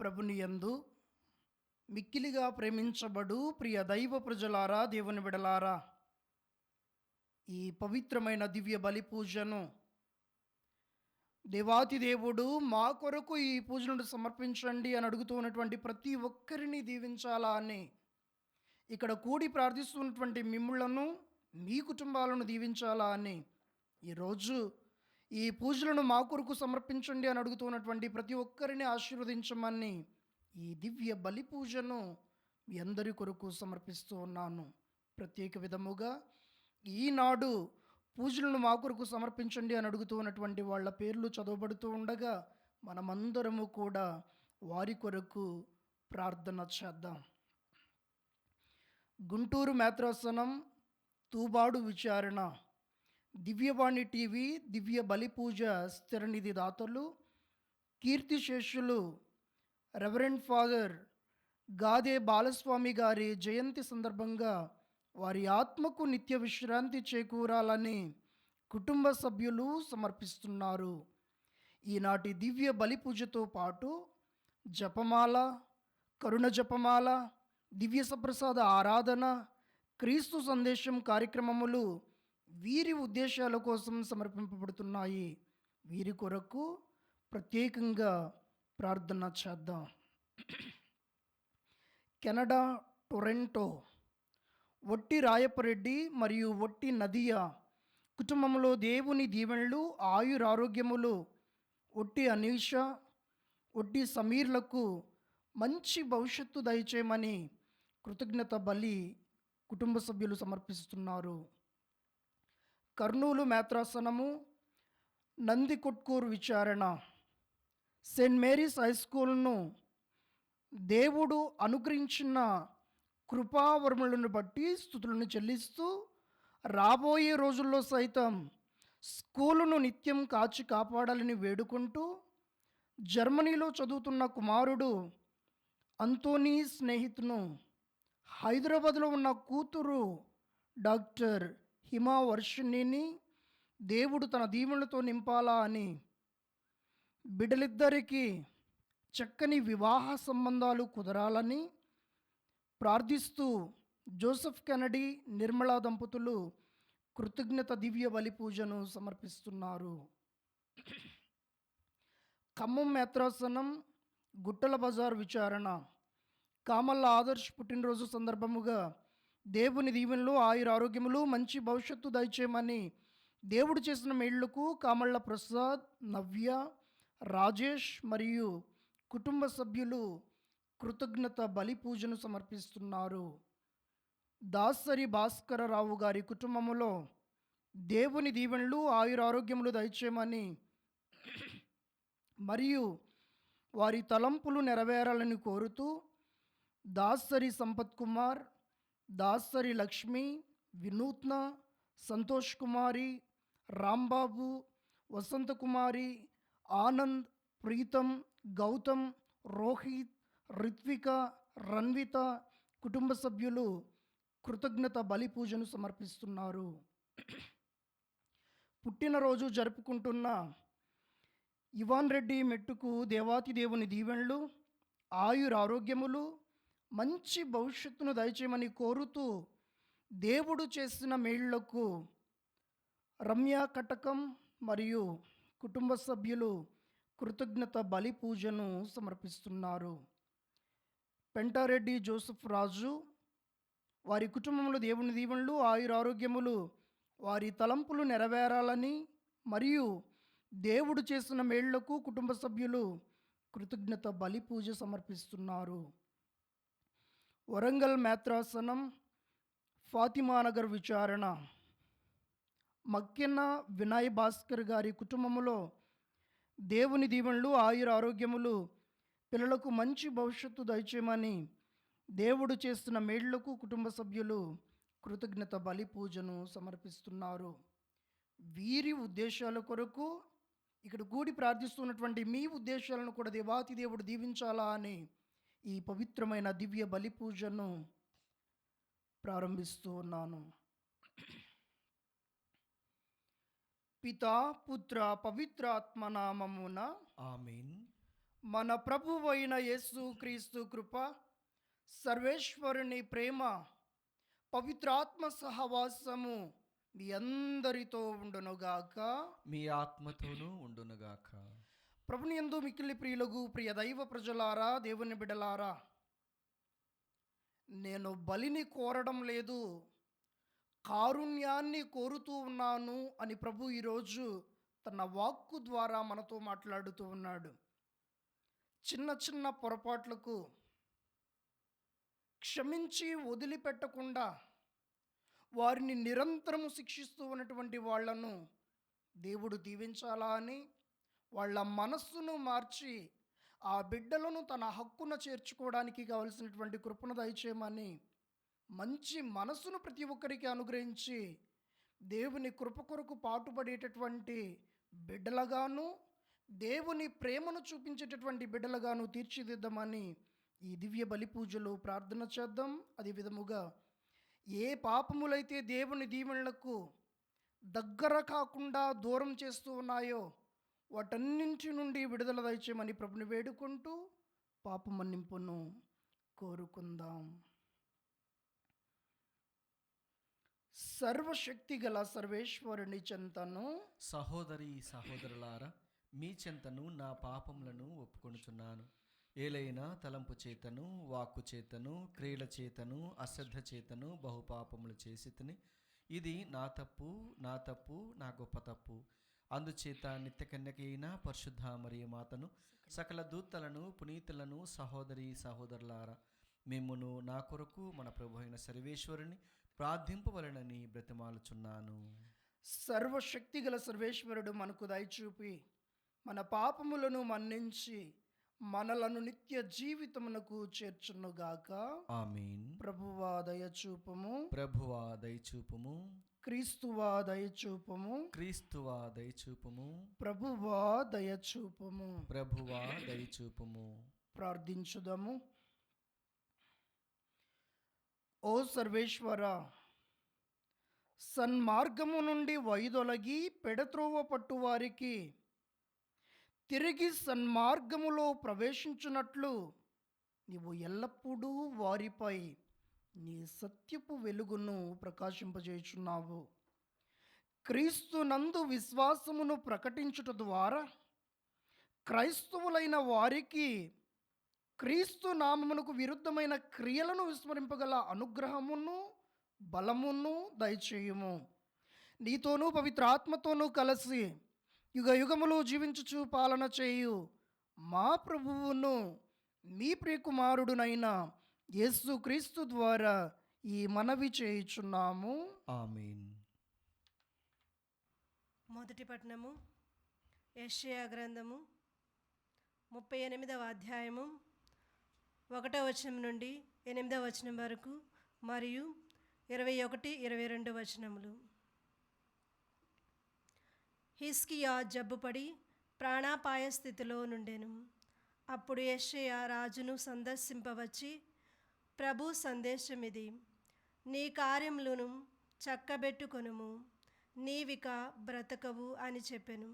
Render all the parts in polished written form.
ప్రభుని యందు మిక్కిలిగా ప్రేమించబడు ప్రియ దైవ ప్రజలారా, దేవుని బిడలారా, ఈ పవిత్రమైన దివ్య బలి పూజను దేవాతి దేవుడు మా కొరకు ఈ పూజలను సమర్పించండి అని అడుగుతూ ఉన్నటువంటి ప్రతి ఒక్కరిని దీవించాలా అని ఇక్కడ కూడి ప్రార్థిస్తున్నటువంటి మిమ్ములను, మీ కుటుంబాలను దీవించాలా అని ఈరోజు ఈ పూజలను మా కొరకు సమర్పించండి అని అడుగుతున్నటువంటి ప్రతి ఒక్కరిని ఆశీర్వదించమని ఈ దివ్య బలి పూజను మీ అందరి కొరకు సమర్పిస్తూ ఉన్నాను. ప్రత్యేక విధముగా ఈనాడు పూజలను మా కొరకు సమర్పించండి అని అడుగుతూ ఉన్నటువంటి వాళ్ళ పేర్లు చదవబడుతూ ఉండగా మనమందరము కూడా వారి కొరకు ప్రార్థన చేద్దాం. గుంటూరు మేత్రాసనం, తూబాడు విచారణ, దివ్యవాణి టీవీ దివ్య బలి పూజ స్థిరనిధి దాతలు, కీర్తిశేషులు రెవరెండ్ ఫాదర్ గాదే బాలస్వామి గారి జయంతి సందర్భంగా వారి ఆత్మకు నిత్య విశ్రాంతి చేకూరాలని కుటుంబ సభ్యులు సమర్పిస్తున్నారు. ఈనాటి దివ్య బలి పూజతో పాటు జపమాల, కరుణ జపమాల, దివ్య సప్రసాద ఆరాధన, క్రీస్తు సందేశం కార్యక్రమములు వీరి ఉద్దేశాల కోసం సమర్పింపబడుతున్నాయి. వీరి కొరకు ప్రత్యేకంగా ప్రార్థన చేద్దాం. కెనడా టొరంటో ఒట్టి రాయపరెడ్డి మరియు ఒట్టి నదియ కుటుంబంలో దేవుని దీవెనలు, ఆయురారోగ్యములు ఒట్టి అనీష, ఒట్టి సమీర్లకు మంచి భవిష్యత్తు దయచేయమని కృతజ్ఞత బలి కుటుంబ సభ్యులు సమర్పిస్తున్నారు. కర్నూలు మేత్రాసనము, నందికొట్కూరు విచారణ, సెయింట్ మేరీస్ హై స్కూల్ను దేవుడు అనుగ్రహించిన కృపావరములను బట్టి స్తుతులను చెల్లిస్తూ రాబోయే రోజుల్లో సైతం స్కూలును నిత్యం కాచి కాపాడాలని వేడుకుంటూ జర్మనీలో చదువుతున్న కుమారుడు అంతోనీ స్నేహితును, హైదరాబాద్లో ఉన్న కూతురు డాక్టర్ హిమా వర్షిణిని దేవుడు తన దీవెనలతో నింపాలా అని, బిడ్డలిద్దరికీ చక్కని వివాహ సంబంధాలు కుదరాలని ప్రార్థిస్తూ జోసెఫ్ కెనడీ, నిర్మలా దంపతులు కృతజ్ఞత దివ్య బలి పూజను సమర్పిస్తున్నారు. ఖమ్మం మేత్రాసనం, గుట్టల బజార్ విచారణ, కామల్ల ఆదర్శ్ పుట్టినరోజు సందర్భముగా దేవుని దీవెనలు, ఆయురారోగ్యములు, మంచి భవిష్యత్తు దయచేయమని దేవుడు చేసిన మేళ్లకు కామళ్ళ ప్రసాద్, నవ్య, రాజేష్ మరియు కుటుంబ సభ్యులు కృతజ్ఞత బలి పూజను సమర్పిస్తున్నారు. దాసరి భాస్కరరావు గారి కుటుంబములో దేవుని దీవెనలు, ఆయురారోగ్యములు దయచేయమని మరియు వారి తలంపులు నెరవేరాలని కోరుతూ దాసరి సంపత్ కుమార్, దాసరి లక్ష్మి, వినూత్న, సంతోష్ కుమారి, రాంబాబు, వసంతకుమారి, ఆనంద్, ప్రీతం, గౌతమ్, రోహిత్, రిత్విక, రన్విత కుటుంబ సభ్యులు కృతజ్ఞత బలి పూజను సమర్పిస్తున్నారు. పుట్టినరోజు జరుపుకుంటున్న ఇవాన్ రెడ్డి మెట్టుకు దేవాతి దేవుని దీవెనలు, ఆయురారోగ్యములు, మంచి భవిష్యత్తును దయచేయమని కోరుతూ దేవుడు చేసిన మేళ్లకు రమ్య కటకం మరియు కుటుంబ సభ్యులు కృతజ్ఞత బలి పూజను సమర్పిస్తున్నారు. పెంటారెడ్డి జోసెఫ్ రాజు, వారి కుటుంబంలో దేవుని దీవెనలు, ఆయురారోగ్యములు, వారి తలంపులు నెరవేరాలని మరియు దేవుడు చేసిన మేళ్లకు కుటుంబ సభ్యులు కృతజ్ఞత బలి పూజ సమర్పిస్తున్నారు. వరంగల్ మేత్రాసనం, ఫాతిమానగర్ విచారణ, మక్కెన్న వినయ్ భాస్కర్ గారి కుటుంబంలో దేవుని దీవెనలు, ఆయురారోగ్యములు, పిల్లలకు మంచి భవిష్యత్తు దయచేయమని దేవుడు చేస్తున్న మేళ్లకు కుటుంబ సభ్యులు కృతజ్ఞత బలి పూజను సమర్పిస్తున్నారు. వీరి ఉద్దేశాల కొరకు ఇక్కడ కూడి ప్రార్థిస్తున్నటువంటి మీ ఉద్దేశాలను కూడా దేవాతి దేవుడు దీవించాలా అని ఈ పవిత్రమైన దివ్య బలి పూజను ప్రారంభిస్తూ ఉన్నాను. పితా, పుత్ర, పవిత్ర ఆత్మ నామమున ఆమేన్. మన ప్రభువైన యేసు క్రీస్తు కృప, సర్వేశ్వరుని ప్రేమ, పవిత్రాత్మ సహవాసము మీ అందరితో ఉండునుగాక. మీ ఆత్మతోనూ ఉండునుగాక. ప్రభుని యందు మిక్కిలి ప్రియులగు ప్రియ దైవ ప్రజలారా, దేవుని బిడలారా, నేను బలిని కోరడం లేదు, కారుణ్యాన్ని కోరుతూ ఉన్నాను అని ప్రభు ఈరోజు తన వాక్కు ద్వారా మనతో మాట్లాడుతూ ఉన్నాడు. చిన్న చిన్న పొరపాట్లకు క్షమించి వదిలిపెట్టకుండా వారిని నిరంతరము శిక్షిస్తూ ఉన్నటువంటి వాళ్లను దేవుడు దీవించాలా అని, వాళ్ళ మనస్సును మార్చి ఆ బిడ్డలను తన హక్కున చేర్చుకోవడానికి కావలసినటువంటి కృపను దయచేయమని, మంచి మనస్సును ప్రతి ఒక్కరికి అనుగ్రహించి దేవుని కృప కొరకు పాటుపడేటటువంటి బిడ్డలుగాను, దేవుని ప్రేమను చూపించేటటువంటి బిడ్డలుగాను తీర్చిదిద్దామని ఈ దివ్య బలి పూజలో ప్రార్థన చేద్దాం. అదే విధముగా ఏ పాపములైతే దేవుని దీవెనలకు దగ్గర కాకుండా దూరం చేస్తూ ఉన్నాయో వాటన్నింటి నుండి విడుదల దయచేయమని ప్రభుని వేడుకుంటూ పాప మన్నింపును కోరుకుందాం. సర్వశక్తి గల సర్వేశ్వరుని చెంతను, సహోదరి సహోదరులారా, మీ చెంతను నా పాపములను ఒప్పుకొనుచున్నాను. ఏలైనా తలంపు చేతను, వాక్కు చేతను, క్రియల చేతను, అశ్రద్ధ చేతను బహుపాపములు చేసి తిని, ఇది నా తప్పు, నా గొప్ప తప్పు. అందుచేత నిత్యకన్యకైన పరిశుద్ధ మరియ మాతను, సకల దూతలను, పునీతులను, సహోదరి సహోదరులారా, మిమ్మును నా కొరకు మన ప్రభు అయిన సర్వేశ్వరుని ప్రార్థింపవలనని బ్రతిమాలుచున్నాను. సర్వశక్తి గల సర్వేశ్వరుడు మనకు దయచూపి మన పాపములను మన్నించి మనలను నిత్య జీవితమునకు చేర్చునుగాక. ఆమేన్. ప్రభువా దయచూపము, ప్రభువా దయచూపుము, క్రీస్తువా దయచూపము, క్రీస్తువా దయచూపుము, ప్రభువా దయచూపము. ప్రభువా దయచూపుము. ప్రార్థించుదాము. ఓ సర్వేశ్వర, సన్మార్గము నుండి వైదొలగి పెడత్రోవ పట్టు వారికి తిరిగి సన్మార్గములో ప్రవేశించున్నట్లు నీవు ఎల్లప్పుడూ వారిపై నీ సత్యపు వెలుగును ప్రకాశింపజేయుచున్నావు. క్రీస్తు నందు విశ్వాసమును ప్రకటించుట ద్వారా క్రైస్తవులైన వారికి క్రీస్తు నామమునకు విరుద్ధమైన క్రియలను విస్మరింపగల అనుగ్రహమును, బలమును దయచేయుము. నీతోనూ పవిత్రాత్మతోనూ కలిసి యుగ యుగములు జీవించుచు పాలన చేయు మా ప్రభువును, మీ ప్రియకుమారుడునైన యేసుక్రీస్తు ద్వారా ఈ మనవి చేయుచున్నాము. ఆమేన్. మొదటి పట్టణము యెషయా గ్రంథము 38వ అధ్యాయము 1వ వచనం నుండి 8వ వచనం వరకు మరియు 21, 22 వచనములు. హిజ్కియా జబ్బుపడి ప్రాణాపాయ స్థితిలో నుండెను. అప్పుడు యెషయా రాజును సందర్శింపవచ్చి, ప్రభు సందేశమిది, నీ కార్యములను చక్కబెట్టుకొనుము, నీవిక బ్రతకవు అని చెప్పెను.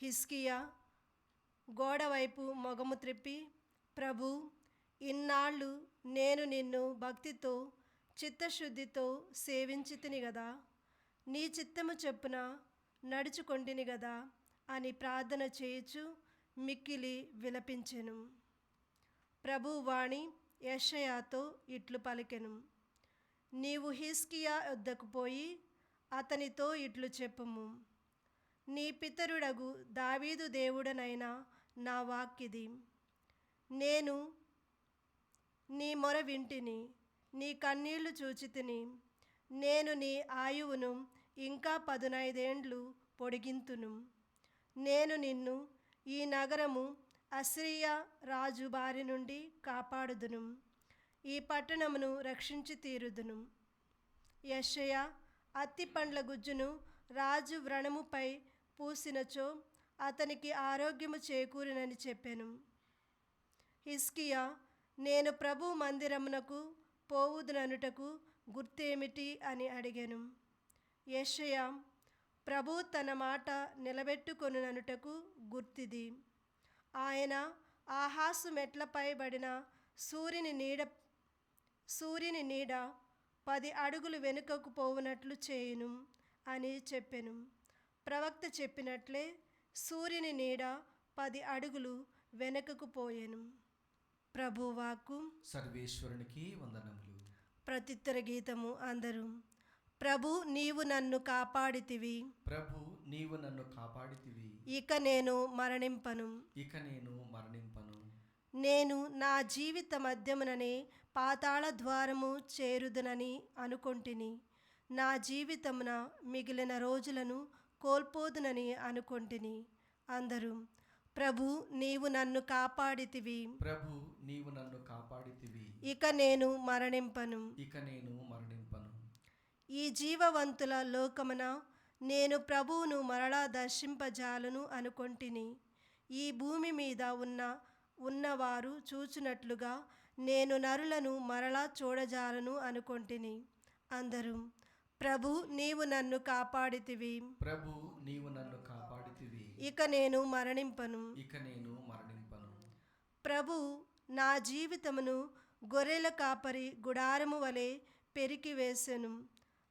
హిజ్కియా గోడవైపు మొగము త్రిప్పి, ప్రభు, ఇన్నాళ్ళు నేను నిన్ను భక్తితో చిత్తశుద్ధితో సేవించితిని గదా, నీ చిత్తము చెప్పున నడుచుకొంటిని గదా అని ప్రార్థన చేయుచు మిక్కిలి విలపించెను. ప్రభు వాణి యెషయాతో ఇట్లు పలికెను, నీవు హిజ్కియా యొద్దకు పోయి అతనితో ఇట్లు చెప్పుము, నీ పితరుడగు దావీదు దేవుడనైన నా వాక్కిది, నేను నీ మొర వింటిని, నీ కన్నీళ్లు చూచితిని, నేను నీ ఆయువును ఇంకా 15 ఏండ్లు పొడిగింతును. నేను నిన్ను ఈ నగరము అసిరియా రాజు బారి నుండి కాపాడుదును, ఈ పట్టణమును రక్షించి తీరుదును. యెషయా అత్తి పండ్ల గుజ్జును రాజు వ్రణముపై పూసినచో అతనికి ఆరోగ్యము చేకూరినని చెప్పెను. హిజ్కియా, నేను ప్రభు మందిరమునకు పోవుదుననుటకు గుర్తేమిటి అని అడిగెను. యెషయా, ప్రభు తన మాట నిలబెట్టుకొనుననుటకు గుర్తిది, ఆయన ఆహాసు మెట్లపై బడిన సూర్యుని నీడ 10 అడుగులు వెనుకకు పోవునట్లు చేయును అని చెప్పెను. ప్రవక్త చెప్పినట్లే సూర్యుని నీడ 10 అడుగులు వెనుకకు పోయెను. ప్రభువాకు. సర్వేశ్వరునికి వందనములు. ప్రత్యుత్తర గీతము అందరూ. ప్రభు నీవు నన్ను కాపాడితివి, ప్రభు నీవు నన్ను కాపాడితివి, ఇక నేను మరణింపను. ఇక నేను మరణింపను. నేను నా జీవిత మధ్యముననే పాతాళ ద్వారము చేరుదునని అనుకొంటిని. నా జీవితమున మిగిలిన రోజులను కోల్పోదునని అనుకొంటిని. అందరూ. ప్రభు నీవు నన్ను కాపాడితివి, ప్రభు నీవు నన్ను కాపాడితివి, ఇక నేను మరణింపను. ఇక నేను మరణింపను. ఈ జీవవంతుల లోకమున నేను ప్రభువును మరలా దర్శింపజాలను అనుకొంటిని. ఈ భూమి మీద ఉన్నవారు చూచునట్లుగా నేను నరులను మరలా చూడజాలను అనుకొంటిని. అందరూ. ప్రభు నీవు నన్ను కాపాడితివి, ప్రభు నీవు నన్ను కాపాడితివి, ఇక నేను మరణింపను. ఇక నేను మరణింపను. ప్రభు నా జీవితమును గొర్రెల కాపరి గుడారము వలె పెరికి వేసెను.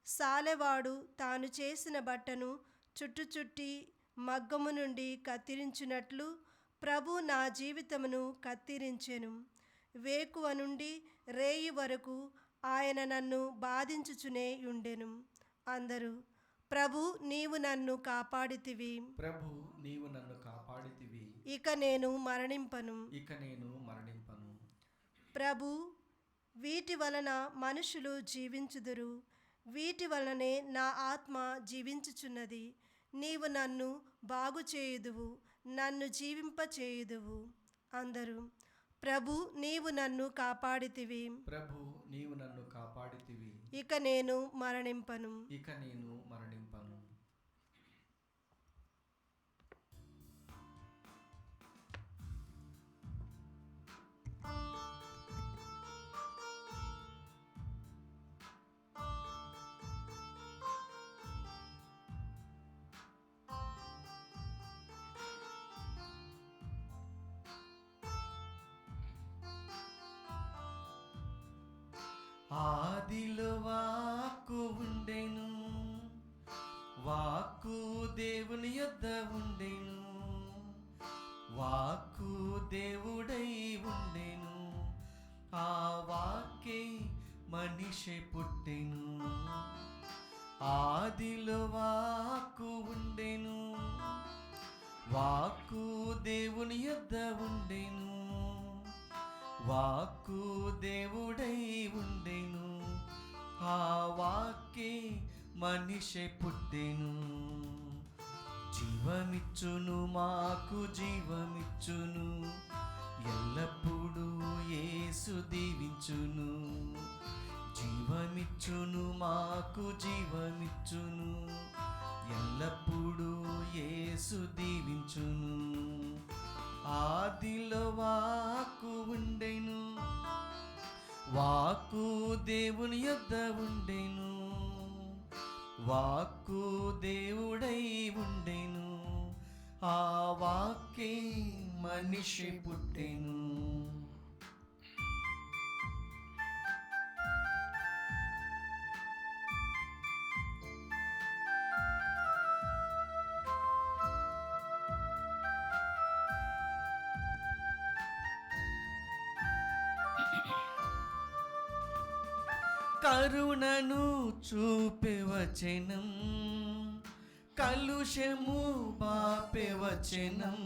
సాలెవాడు తాను చేసిన బట్టను చుట్టి మగ్గము నుండి కత్తిరించినట్లు ప్రభు నా జీవితమును కత్తిరించెను. వేకువ నుండి రేయి వరకు ఆయన నన్ను బాధించుచునే ఉండెను. అందరూ. ప్రభు నీవు నన్ను కాపాడితివి, ప్రభు నీవు నన్ను కాపాడితివి, ఇక నేను మరణింపను. ఇక నేను మరణింపను. ప్రభు వీటి వలన మనుషులు జీవించుదురు, వీటి వలనే నా ఆత్మ జీవించుచున్నది. నీవు నన్ను బాగు చేయుదువు, నన్ను జీవింపచేయుదువు. అందరూ. ప్రభు నీవు నన్ను కాపాడితివి, ప్రభు నీవు నన్ను కాపాడితివి, ఇక నేను మరణింపను. ఇక నేను మరణింపను. ఆదిలో వాక్కు ఉండెను, వాక్కు దేవుని యొద్ద ఉండెను, వాక్కు దేవుడై ఉండెను, ఆ వాక్కే మనిషి పుట్టెను. ఆదిలో వాక్కు ఉండెను, వాక్కు దేవుని యొద్ద ఉండెను, వాక్కు దేవుడై ఉండెను, ఆ వాక్కే మనిషి పుట్టెను. జీవమిచ్చును మాకు జీవమిచ్చును, ఎల్లప్పుడూ యేసు దీవించును. జీవమిచ్చును మాకు జీవమిచ్చును, ఎల్లప్పుడూ యేసు దీవించును. ఆదిలో వాక్కు ఉండెను, వాక్కు దేవుని యొద్ద ఉండెను, వాక్కు దేవుడై ఉండెను, ఆ వాక్కే మనిషి పుట్టెను. కరుణను చూపే వచనం, కలుషము బాపే వచనం,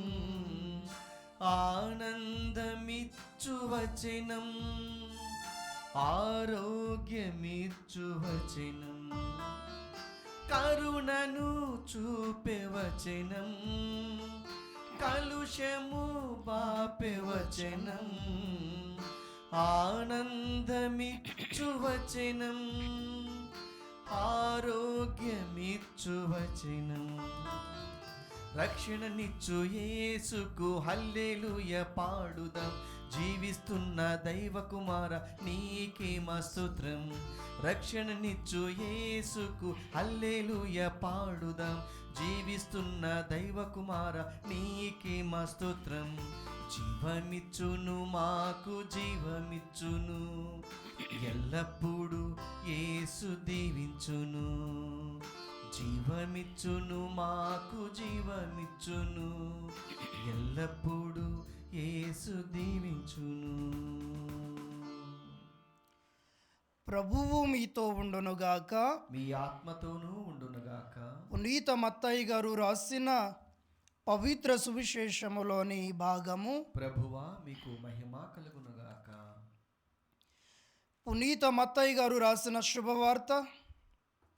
ఆనందమిచ్చు వచనం, ఆరోగ్యమిచ్చు వచనం. కరుణను చూపే వచనం, కలుషము బాపే వచనం, ఆనందమిచ్చు వచనం, ఆరోగ్యమిచ్చు వచనం. రక్షణనిచ్చు యేసుకు హల్లెలూయా పాడుదాం, జీవిస్తున్న దైవ కుమార నీకే మా స్తోత్రం. రక్షణనిచ్చు యేసుకు హల్లెలూయా పాడుదాం. జీవిస్తున్న దైవ కుమార నీకే మా స్తోత్రం. జీవమిచ్చును మాకు జీవమిచ్చును, ఎల్లప్పుడూ యేసు దీవించును. జీవమిచ్చును మాకు జీవమిచ్చును, ఎల్లప్పుడూ యేసు దీవించును. ప్రభువు మీతో ఉండునుగాక. మీ ఆత్మతోనూ ఉండునుగాక. పునీత మత్తయి గారు రాసిన పవిత్ర సువిశేషములోని భాగము. ప్రభువా మీకు మహిమ కలుగునుగాక. పునీత మత్తయి గారు రాసిన శుభవార్త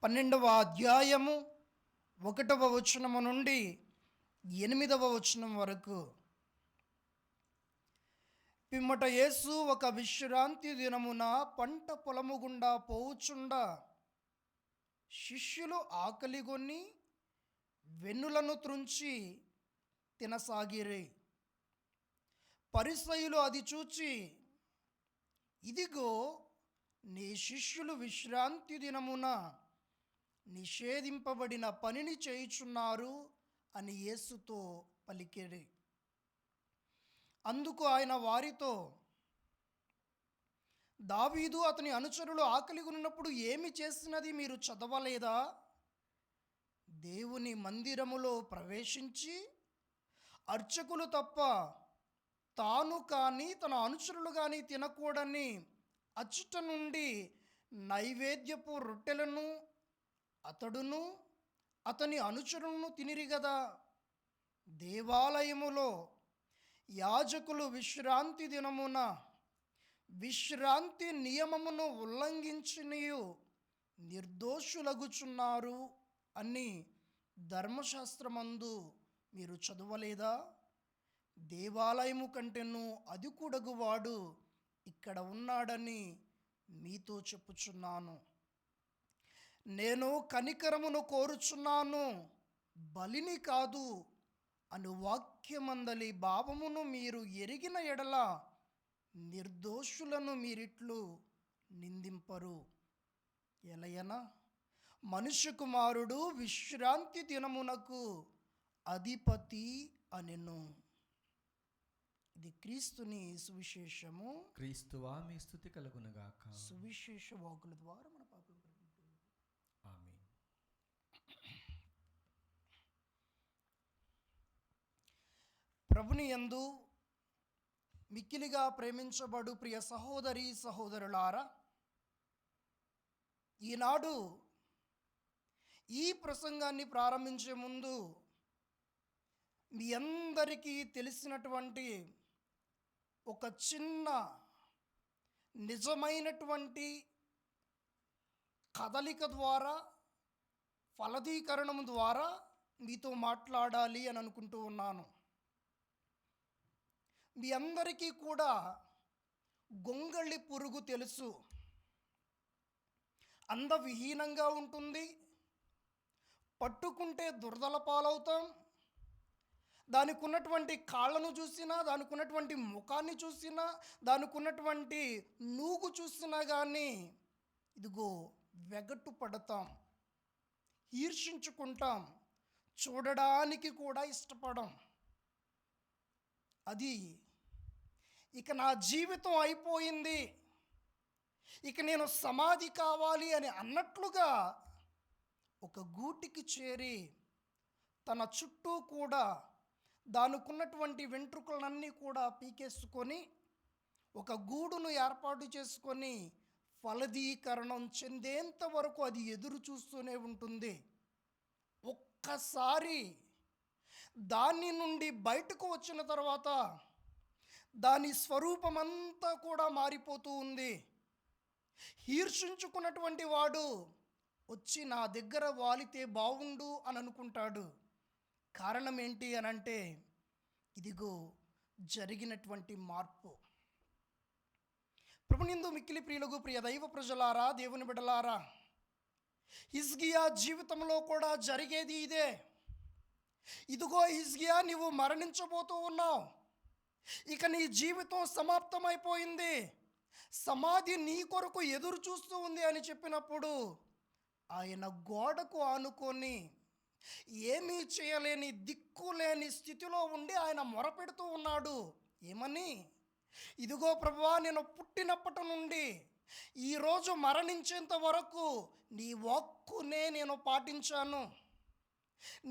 12వ అధ్యాయము 1వ వచనము నుండి 8వ వచనం వరకు. పిమ్మట యేసు ఒక విశ్రాంతి దినమున పంట పొలము గుండా పోవుచుండా శిష్యులు ఆకలిగొని వెన్నులను త్రుంచి తినసాగిరి. పరిసయ్యులు అది చూచి, ఇదిగో నీ శిష్యులు విశ్రాంతి దినమున నిషేధింపబడిన పనిని చేయుచున్నారు అని యేసుతో పలికిరి. అందుకు ఆయన వారితో, దావీదు అతని అనుచరులు ఆకలిగొన్నప్పుడు ఏమి చేసినది మీరు చదవలేదా? దేవుని మందిరములో ప్రవేశించి అర్చకులు తప్ప తాను కానీ తన అనుచరులు కానీ తినకూడని అచ్చుట నుండి నైవేద్యపు రొట్టెలను అతడును అతని అనుచరులను తినిరి గదా. దేవాలయములో యాజకులు విశ్రాంతి దినమున విశ్రాంతి నియమమును ఉల్లంఘించినియు నిర్దోషులగుచున్నారు అని ధర్మశాస్త్రమందు మీరు చదవలేదా? దేవాలయము కంటేను అధికుడగువాడు ఇక్కడ ఉన్నాడని మీతో చెప్పుచున్నాను. నేను కనికరమును కోరుచున్నాను, బలిని కాదు అను వాక్యమందలి భావమును మీరు ఎరిగిన ఎడల నిర్దోషులను మీరిట్లు నిందింపరు. ఎలయనా మనుష్య కుమారుడు విశ్రాంతి దినమునకు అధిపతి అనెను. ఇది క్రీస్తుని సువిశేషము. క్రీస్తువా మీ స్తుతి కలుగునుగాక. సువిశేష వాకుల ద్వారా మన పాపం ఆమేన్. ప్రభుని యందు మిక్కిలిగా ప్రేమించబడు ప్రియ సహోదరి సహోదరులారా, ఈనాడు ఈ ప్రసంగాన్ని ప్రారంభించే ముందు మీ అందరికీ తెలిసినటువంటి ఒక చిన్న నిజమైనటువంటి కదలిక ద్వారా, ఫలదీకరణం ద్వారా మీతో మాట్లాడాలి అని అనుకుంటూ ఉన్నాను. మీ అందరికీ కూడా గొంగళి పురుగు తెలుసు. అందవిహీనంగా ఉంటుంది, పట్టుకుంటే దురదల పాలవుతాం. దానికి ఉన్నటువంటి కాళ్ళను చూసినా, దానికి ఉన్నటువంటి ముఖాన్ని చూసినా, దానికి ఉన్నటువంటి నూగు చూసినా కానీ ఇదిగో వెగట్టు పడతాం, ఈర్షించుకుంటాం, చూడడానికి కూడా ఇష్టపడం. అది ఇక నా జీవితం అయిపోయింది, ఇక నేను సమాధి కావాలి అని అన్నట్లుగా ఒక గూటికి చేరి తన చుట్టూ కూడా దానికున్నటువంటి వెంట్రుకలన్నీ కూడా పీకేసుకొని ఒక గూడును ఏర్పాటు చేసుకొని ఫలదీకరణం చెందేంత వరకు అది ఎదురు చూస్తూనే ఉంటుంది. ఒక్కసారి దాని నుండి బయటకు వచ్చిన తర్వాత దాని స్వరూపమంతా కూడా మారిపోతూ ఉంది. ఈర్షించుకున్నటువంటి వాడు వచ్చి నా దగ్గర వాలితే బాగుండు అని అనుకుంటాడు. కారణం ఏంటి అని అంటే ఇదిగో జరిగినటువంటి మార్పు. ప్రభునిందు మిక్కిలి ప్రియులకు ప్రియ దైవ ప్రజలారా, దేవుని బిడ్డలారా, హిజ్కియా జీవితంలో కూడా జరిగేది ఇదే. ఇదిగో హిజ్కియా, నీవు మరణించబోతూ ఉన్నావు, ఇక నీ జీవితం సమాప్తమైపోయింది, సమాధి నీ కొరకు ఎదురు చూస్తూ ఉంది అని చెప్పినప్పుడు ఆయన గోడకు ఆనుకొని ఏమీ చేయలేని దిక్కులేని స్థితిలో ఉండి ఆయన మొరపెడుతూ ఉన్నాడు. ఏమని? ఇదిగో ప్రభువా, నేను పుట్టినప్పటి నుండి ఈరోజు మరణించేంత వరకు నీ వాక్కునే నేను పాటించాను,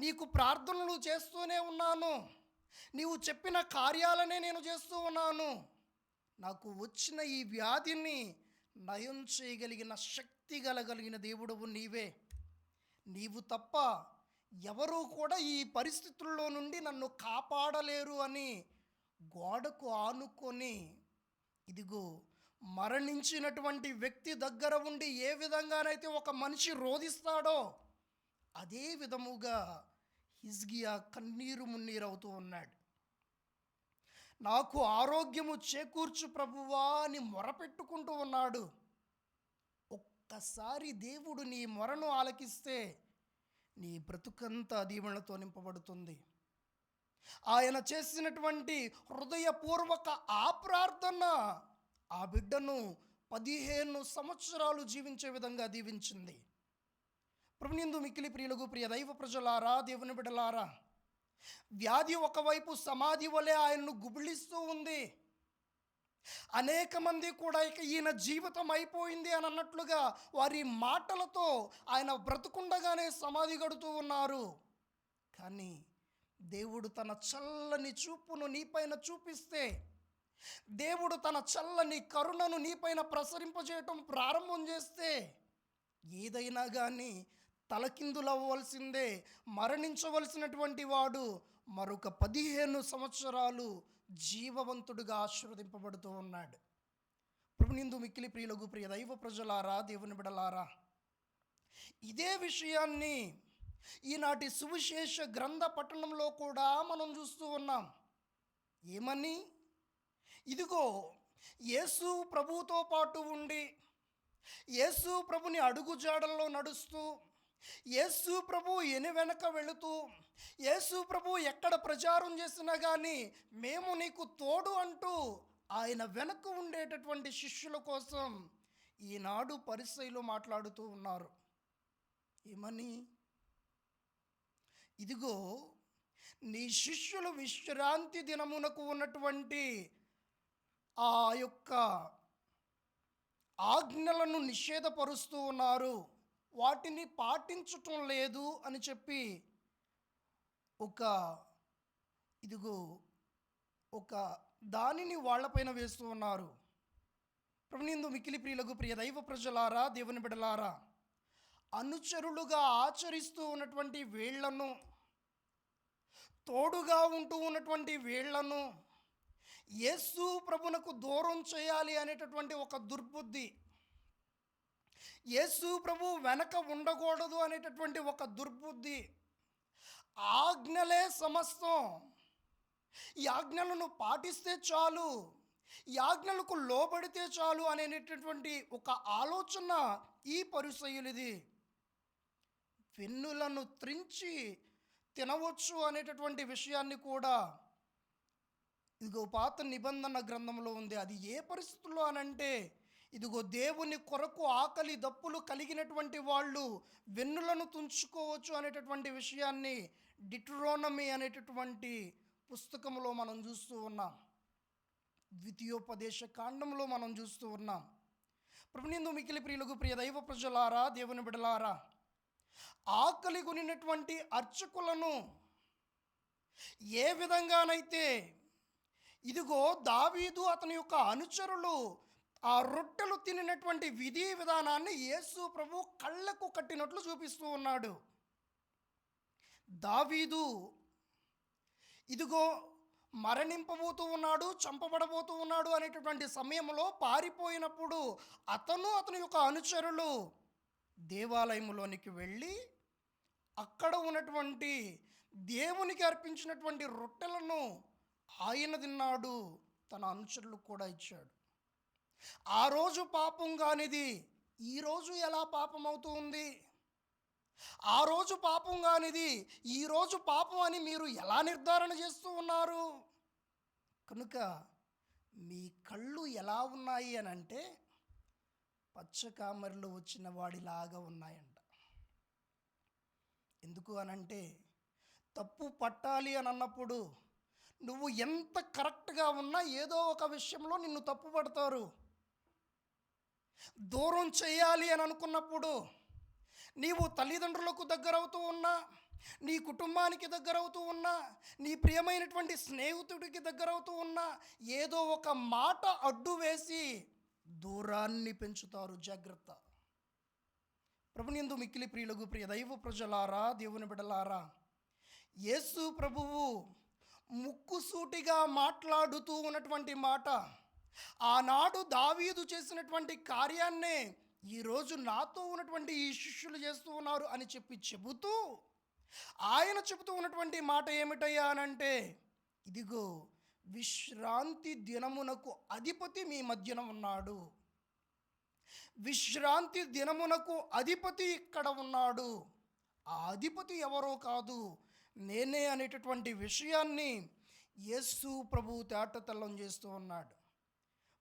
నీకు ప్రార్థనలు చేస్తూనే ఉన్నాను, నీవు చెప్పిన కార్యాలనే నేను చేస్తూ ఉన్నాను. నాకు వచ్చిన ఈ వ్యాధిని నయం చేయగలిగిన శక్తి కలగలిగిన దేవుడవు నీవే. నీవు తప్ప ఎవరూ కూడా ఈ పరిస్థితుల్లో నుండి నన్ను కాపాడలేరు అని గోడకు ఆనుకొని, ఇదిగో మరణించినటువంటి వ్యక్తి దగ్గర ఉండి ఏ విధంగానైతే ఒక మనిషి రోధిస్తాడో అదే విధముగా హిజ్కియా కన్నీరు మున్నీరవుతూ ఉన్నాడు. నాకు ఆరోగ్యము చేకూర్చు ప్రభువా అని మొరపెట్టుకుంటూ ఉన్నాడు. ఒక్కసారి దేవుడు నీ మొరను ఆలకిస్తే నీ బ్రతుకంతా దీవెనలతో నింపబడుతుంది. ఆయన చేసినటువంటి హృదయపూర్వక ఆ ప్రార్థన ఆ బిడ్డను 15 సంవత్సరాలు జీవించే విధంగా దీవించింది. ప్రభునిందు మిక్కిలి ప్రియులకు, ప్రియ దైవ ప్రజలారా, దేవుని బిడ్డలారా, వ్యాధి ఒకవైపు సమాధి వలె ఆయన్ను గుబిలిస్తూ ఉంది. అనేక మంది కూడా ఇక ఈయన జీవితం అయిపోయింది అని అన్నట్లుగా వారి మాటలతో ఆయన బ్రతుకుండగానే సమాధి గడుతూ ఉన్నారు. కానీ దేవుడు తన చల్లని చూపును నీపైన చూపిస్తే, దేవుడు తన చల్లని కరుణను నీపైన ప్రసరింపజేయటం ప్రారంభం చేస్తే, ఏదైనా కానీ తలకిందులవ్వవలసిందే, మరణించవలసినటువంటి వాడు మరొక 15 సంవత్సరాలు జీవవంతుడిగా ఆశీర్వదింపబడుతూ ఉన్నాడు. ప్రభునిందు మిక్కిలి ప్రియులకు, ప్రియ దైవ ప్రజలారా, దేవుని బిడలారా, ఇదే విషయాన్ని ఈనాటి సువిశేష గ్రంథ పట్టణంలో కూడా మనం చూస్తూ ఉన్నాం. ఏమని? ఇదిగో యేసు ప్రభువుతో పాటు ఉండి, యేసు ప్రభుని అడుగుజాడల్లో నడుస్తూ, యేసు ప్రభు వెనక వెళుతూ, యేసు ప్రభు ఎక్కడ ప్రచారం చేసినా కానీ మేము నీకు తోడు అంటూ ఆయన వెనక ఉండేటటువంటి శిష్యుల కోసం ఈనాడు పరిసయ్యులు మాట్లాడుతూ ఉన్నారు. ఏమని? ఇదిగో నీ శిష్యులు విశ్రాంతి దినమునకు ఉన్నటువంటి ఆ యొక్క ఆజ్ఞలను నిషేధపరుస్తూ ఉన్నారు, వాటిని పాటించటం లేదు అని చెప్పి ఒక దానిని వాళ్ళపైన వేస్తూ ఉన్నారు. ప్రభునిందు మిక్కిలి ప్రియులకు, ప్రియ దైవ ప్రజలారా, దేవుని బిడలారా, అనుచరులుగా ఆచరిస్తూ ఉన్నటువంటి వీళ్లను, తోడుగా ఉంటూ ఉన్నటువంటి వీళ్లను యేసు ప్రభునకు దూరం చేయాలి అనేటటువంటి ఒక దుర్బుద్ధి, యేసు ప్రభు వెనక ఉండకూడదు అనేటటువంటి ఒక దుర్బుద్ధి, ఆజ్ఞలే సమస్తం, ఈ ఆజ్ఞలను పాటిస్తే చాలు, ఈ ఆజ్ఞలకు లోబడితే చాలు అనేటటువంటి ఒక ఆలోచన ఈ పరిసయ్యులది. వెన్నులను త్రించి తినవచ్చు అనేటటువంటి విషయాన్ని కూడా ఇదిగో పాత నిబంధన గ్రంథంలో ఉంది. అది ఏ పరిస్థితుల్లో అనంటే, ఇదిగో దేవుని కొరకు ఆకలి దప్పులు కలిగినటువంటి వాళ్ళు వెన్నులను తుంచుకోవచ్చు అనేటటువంటి విషయాన్ని డిట్రోనమీ అనేటటువంటి పుస్తకంలో మనం చూస్తూ ఉన్నాం, ద్వితీయోపదేశ కాండంలో మనం చూస్తూ ఉన్నాం. ప్రభునిందు మిక్కిలి ప్రియులకు, ప్రియ దైవ ప్రజలారా, దేవుని బిడలారా, ఆకలి కొనినటువంటి అర్చకులను ఏ విధంగానైతే ఇదిగో దావీదు అతని యొక్క అనుచరులు ఆ రొట్టెలు తినినటువంటి విధి విధానాన్ని యేసు ప్రభు కళ్ళకు కట్టినట్లు చూపిస్తూ ఉన్నాడు. దావీదు ఇదిగో మరణింపబోతూ ఉన్నాడు, చంపబడబోతూ ఉన్నాడు అనేటటువంటి సమయంలో పారిపోయినప్పుడు అతని యొక్క అనుచరులు దేవాలయంలోనికి వెళ్ళి అక్కడ ఉన్నటువంటి దేవునికి అర్పించినటువంటి రొట్టెలను ఆయన తిన్నాడు, తన అనుచరులకు కూడా ఇచ్చాడు. ఆ రోజు పాపం కానిది ఈరోజు ఎలా పాపం అవుతూ ఉంది? ఆ రోజు పాపం కానిది ఈరోజు పాపం అని మీరు ఎలా నిర్ధారణ చేస్తూ ఉన్నారు? కనుక మీ కళ్ళు ఎలా ఉన్నాయి అని అంటే పచ్చకామెరలో వచ్చిన వాడిలాగా ఉన్నాయంట. ఎందుకు అనంటే తప్పు పట్టాలి అని అన్నప్పుడు నువ్వు ఎంత కరెక్ట్గా ఉన్నా ఏదో ఒక విషయంలో నిన్ను తప్పు పడతారు. దూరం చేయాలి అని అనుకున్నప్పుడు నీవు తల్లిదండ్రులకు దగ్గరవుతూ ఉన్నా, నీ కుటుంబానికి దగ్గరవుతూ ఉన్నా, నీ ప్రియమైనటువంటి స్నేహితుడికి దగ్గరవుతూ ఉన్నా, ఏదో ఒక మాట అడ్డు వేసి దూరాన్ని పెంచుతారు. జాగ్రత్త. ప్రభునియందు మిక్కిలి ప్రియులకు ప్రియ దైవ ప్రజలారా, దేవుని బిడ్డలారా, యేసు ప్రభువు ముక్కుసూటిగా మాట్లాడుతూ ఉన్నటువంటి మాట ఆనాడు దావీదు చేసినటువంటి కార్యాన్నే ఈరోజు నాతో ఉన్నటువంటి ఈ శిష్యులు చేస్తూ ఉన్నారు అని చెబుతూ ఆయన చెబుతూ ఉన్నటువంటి మాట ఏమిటయ్యా అనంటే, ఇదిగో విశ్రాంతి దినమునకు అధిపతి మీ మధ్యన ఉన్నాడు. విశ్రాంతి దినమునకు అధిపతి ఇక్కడ ఉన్నాడు. ఆ అధిపతి ఎవరో కాదు, నేనే అనేటటువంటి విషయాన్ని యేసు ప్రభు తేటతెల్లం చేస్తూ ఉన్నాడు.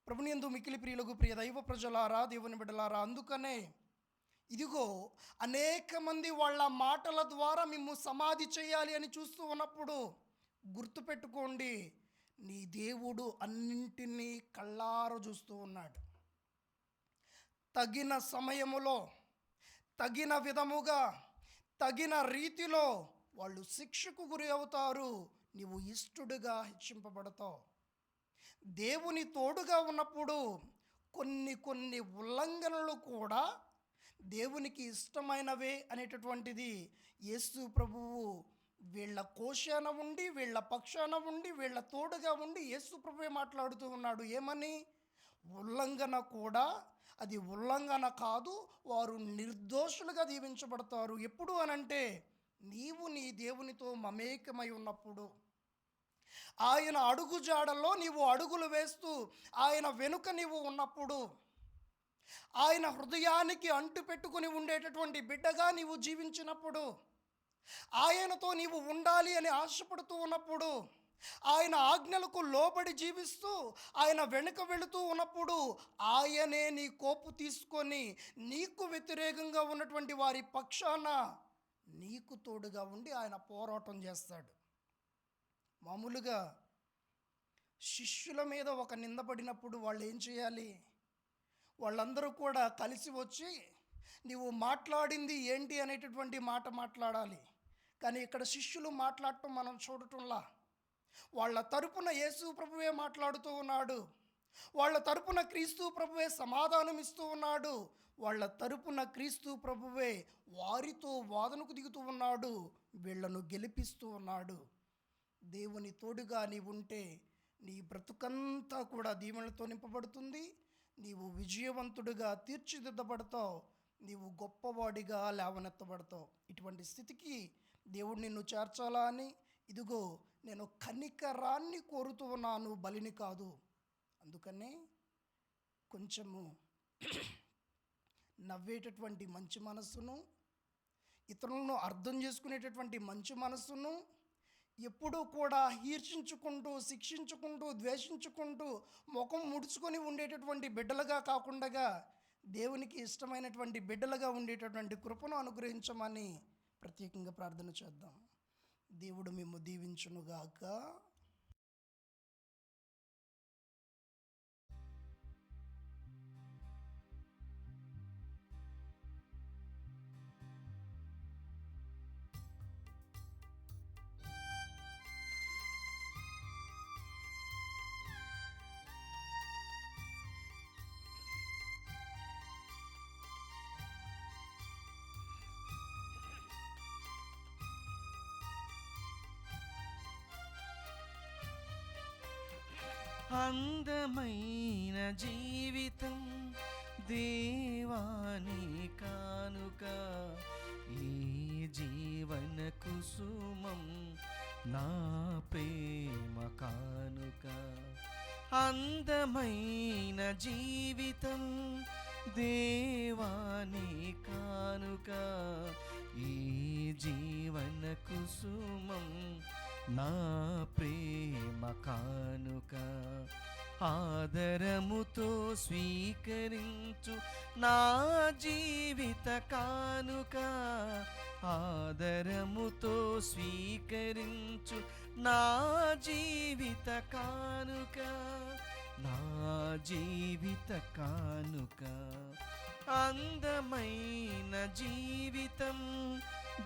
ప్రభునియందు మిక్కిలి ప్రియులకు ప్రియ దైవ ప్రజలారా, దేవుని బిడ్డలారా, అందుకనే ఇదిగో అనేక మంది వాళ్ళ మాటల ద్వారా మిమ్ము సమాధి చేయాలి అని చూస్తూ ఉన్నప్పుడు గుర్తుపెట్టుకోండి, నీ దేవుడు అన్నింటినీ కళ్ళారా చూస్తూ ఉన్నాడు. తగిన సమయములో, తగిన విధముగా, తగిన రీతిలో వాళ్ళు శిక్షకు గురి అవుతారు. నీవు ఇష్టడుగా హెచ్చింపబడతావు. దేవుని తోడుగా ఉన్నప్పుడు కొన్ని ఉల్లంఘనలు కూడా దేవునికి ఇష్టమైనవే అనేటటువంటిది యేసు ప్రభువు వీళ్ళ కోశాన ఉండి, వీళ్ళ పక్షాన ఉండి, వీళ్ళ తోడుగా ఉండి యేసు ప్రభువే మాట్లాడుతూ ఉన్నాడు. ఏమని? ఉల్లంఘన కూడా అది ఉల్లంఘన కాదు, వారు నిర్దోషులుగా దీవించబడతారు. ఎప్పుడు అనంటే నీవు నీ దేవునితో మమేకమై ఉన్నప్పుడు, ఆయన అడుగుజాడల్లో నీవు అడుగులు వేస్తూ ఆయన వెనుక నీవు ఉన్నప్పుడు, ఆయన హృదయానికి అంటు పెట్టుకుని ఉండేటటువంటి బిడ్డగా నీవు జీవించినప్పుడు, ఆయనతో నీవు ఉండాలి అని ఆశపడుతూ ఉన్నప్పుడు, ఆయన ఆజ్ఞలకు లోబడి జీవిస్తూ ఆయన వెనుక వెళుతూ ఉన్నప్పుడు, ఆయనే నీ కోపు తీసుకొని నీకు వ్యతిరేకంగా ఉన్నటువంటి వారి పక్షాన నీకు తోడుగా ఉండి ఆయన పోరాటం చేస్తాడు. మామూలుగా శిష్యుల మీద ఒక నింద పడినప్పుడు వాళ్ళు ఏం చేయాలి? వాళ్ళందరూ కూడా కలిసి వచ్చి నీవు మాట్లాడింది ఏంటి అనేటటువంటి మాట మాట్లాడాలి. కానీ ఇక్కడ శిష్యులు మాట్లాడటం మనం చూడటంలా. వాళ్ళ తరపున యేసు ప్రభువే మాట్లాడుతూ ఉన్నాడు. వాళ్ళ తరపున క్రీస్తు ప్రభువే సమాధానం ఇస్తూ ఉన్నాడు. వాళ్ళ తరపున క్రీస్తు ప్రభువే వారితో వాదనకు దిగుతూ ఉన్నాడు, వీళ్లను గెలిపిస్తూ ఉన్నాడు. దేవుని తోడుగా నీవుంటే నీ బ్రతుకంతా కూడా దీవెనలతో నింపబడుతుంది. నీవు విజయవంతుడిగా తీర్చిదిద్దబడతావు, నీవు గొప్పవాడిగా లేవనెత్తబడతావు. ఇటువంటి స్థితికి దేవుడు నిన్ను చేర్చాలా అని, ఇదిగో నేను కనికరాన్ని కోరుతూ ఉన్నాను, బలిని కాదు. అందుకనే కొంచెము నవ్వేటటువంటి మంచి మనస్సును, ఇతరులను అర్థం చేసుకునేటటువంటి మంచి మనస్సును, ఎప్పుడూ కూడా హీర్షించుకుంటూ, శిక్షించుకుంటూ, ద్వేషించుకుంటూ, ముఖం ముడుచుకొని ఉండేటటువంటి బిడ్డలుగా కాకుండా దేవునికి ఇష్టమైనటువంటి బిడ్డలుగా ఉండేటటువంటి కృపను అనుగ్రహించమని ప్రత్యేకంగా ప్రార్థన చేద్దాం. దేవుడు మేము దీవించునుగాక. అందమైన జీవితం దేవాని కానుక, ఈ జీవన కుసుమం నా ప్రేమ కానుక. అందమైన జీవితం దేవాని కానుక, ఈ జీవన కుసుమం నా ప్రేమ కానుక ఆదరముతో స్వీకరించు నా జీవిత కానుక ఆదరముతో స్వీకరించు నా జీవిత కానుక నా జీవిత కానుక అందమైన జీవితం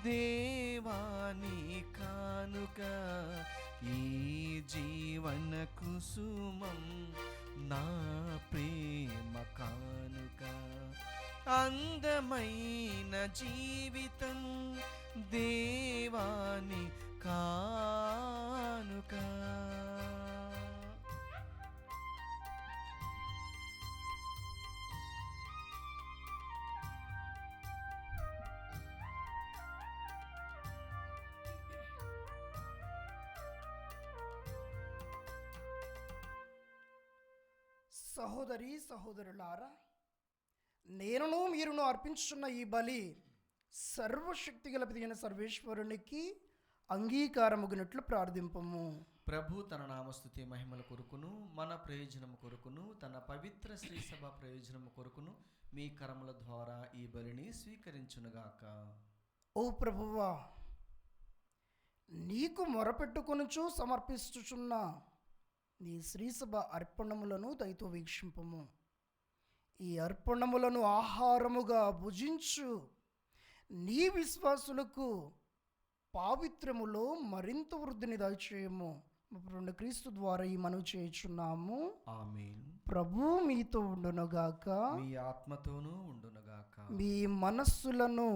దేవాని కానుక ఈ జీవన కుసుమం నా ప్రేమ కానుక అందమైన జీవితం దేవాని కానుక. సహోదరి సహోదరులారా, నేనును మీరును అర్పించుచున్న ఈ బలి సర్వశక్తి గల పిదైన సర్వేశ్వరునికి అంగీకారముగినట్లు ప్రార్థింపము. ప్రభు తన నామస్తుతి మహిమల కొరకును మన ప్రయోజనము కొరకును తన పవిత్ర శ్రీసభ ప్రయోజనము కొరకును మీ కరముల ద్వారా ఈ బలిని స్వీకరించునుగాక. ఓ ప్రభువా, నీకు మొరపెట్టుకొనుచు సమర్పిస్తుచున్న నీ శ్రీసభ అర్పణములను దయతో వీక్షింపము. ఈ అర్పణములను ఆహారముగా భుజించు నీ విశ్వాసులకు పావిత్రములో మరింత వృద్ధిని దయచేయము. రెండు క్రీస్తు ద్వారా ఈ మనవి చేయుచున్నాము. ఆమేన్. ప్రభు మీతో ఉండునుగాక, మీ ఆత్మతోనూ ఉండునుగాక. మీ మనస్సులను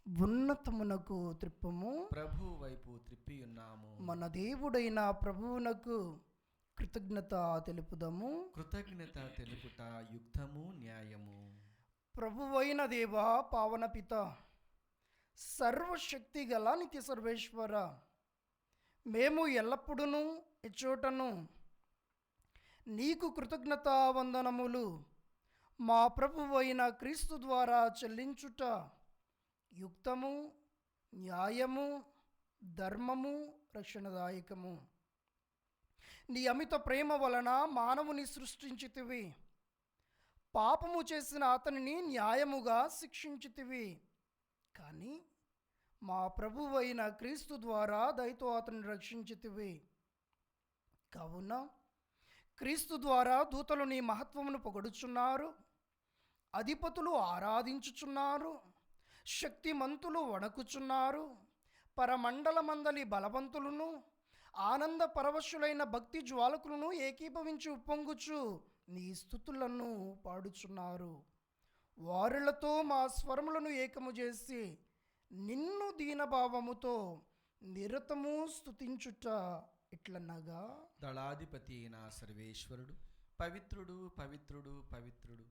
ఉన్నతమునకు త్రిప్పము. ప్రభు వైపు త్రిప్పి ఉన్నాము. మన దేవుడైన ప్రభువునకు కృతజ్ఞత తెలుపుదము. కృతజ్ఞత తెలుపుట యుక్తము న్యాయము. ప్రభువైన దేవా, పావన పిత, సర్వశక్తి గల నిత్య సర్వేశ్వర, మేము ఎల్లప్పుడూ ఎచ్చోటను నీకు కృతజ్ఞతా వందనములు మా ప్రభువైన క్రీస్తు ద్వారా చెల్లించుట యుక్తము, న్యాయము, ధర్మము, రక్షణదాయకము. నీ అమిత ప్రేమ వలన మానవుని సృష్టించితివి, పాపము చేసిన అతనిని న్యాయముగా శిక్షించితివి. కానీ మా ప్రభువైన క్రీస్తు ద్వారా దయతో అతన్ని రక్షించితివి. కావున క్రీస్తు ద్వారా దూతలు నీ మహత్వమును పొగడుచున్నారు, అధిపతులు ఆరాధించుచున్నారు, శక్తిమంతులు వణకుచున్నారు, పరమండలమందలి బలవంతులను ఆనంద పరవశులైన భక్తి జ్వాలకులను ఏకీభవించి ఉప్పొంగుచు నీ స్తుతులను పాడుచున్నారు. వారులతో మా స్వరములను ఏకము చేసి నిన్ను దీనభావముతో నిరతము స్తుతించుట ఇట్లనగా, దళాధిపతి అయిన సర్వేశ్వరుడు పవిత్రుడు పవిత్రుడు పవిత్రుడు,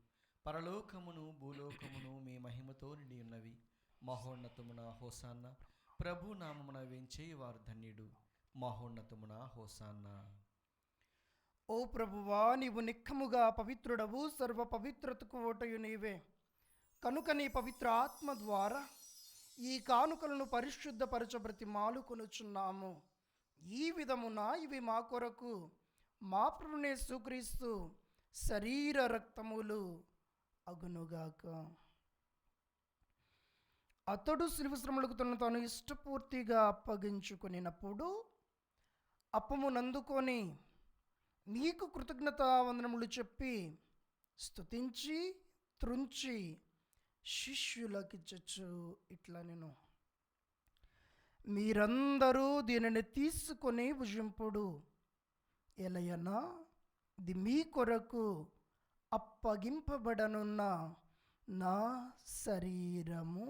పరలోకమును భూలోకమును మీ మహిమతో నిండి ఉన్నవి. మహోన్నతమున హోసాన్న, ప్రభు నామమున వేంచే వారు ధన్యుడు. మహోన్నతమున హోసాన్న. ఓ ప్రభువా, నీవు నిక్కముగా పవిత్రుడవు, సర్వ పవిత్రతకు ఓటయు నీవే. కనుక నీ పవిత్ర ఆత్మ ద్వారా ఈ కానుకలను పరిశుద్ధపరచబ్రతిమాలు కొనుచున్నాము. ఈ విధమున ఇవి మా కొరకు మా ప్రభునే యేసుక్రీస్తు శరీర రక్తములు అగునుగాక. అతడు శిలువ శ్రమలకు తను తాను ఇష్టపూర్తిగా అప్పగించుకొనినప్పుడు అప్పమునందుకొని నీకు కృతజ్ఞతా వందనములు చెప్పి స్తుతించి త్రుంచి శిష్యులకిచ్చచ్చు ఇట్లా, నేను మీరందరూ దీనిని తీసుకొని భుజింపుడు, ఎలయనా ఇది మీ కొరకు అప్పగింపబడనున్న నా శరీరము.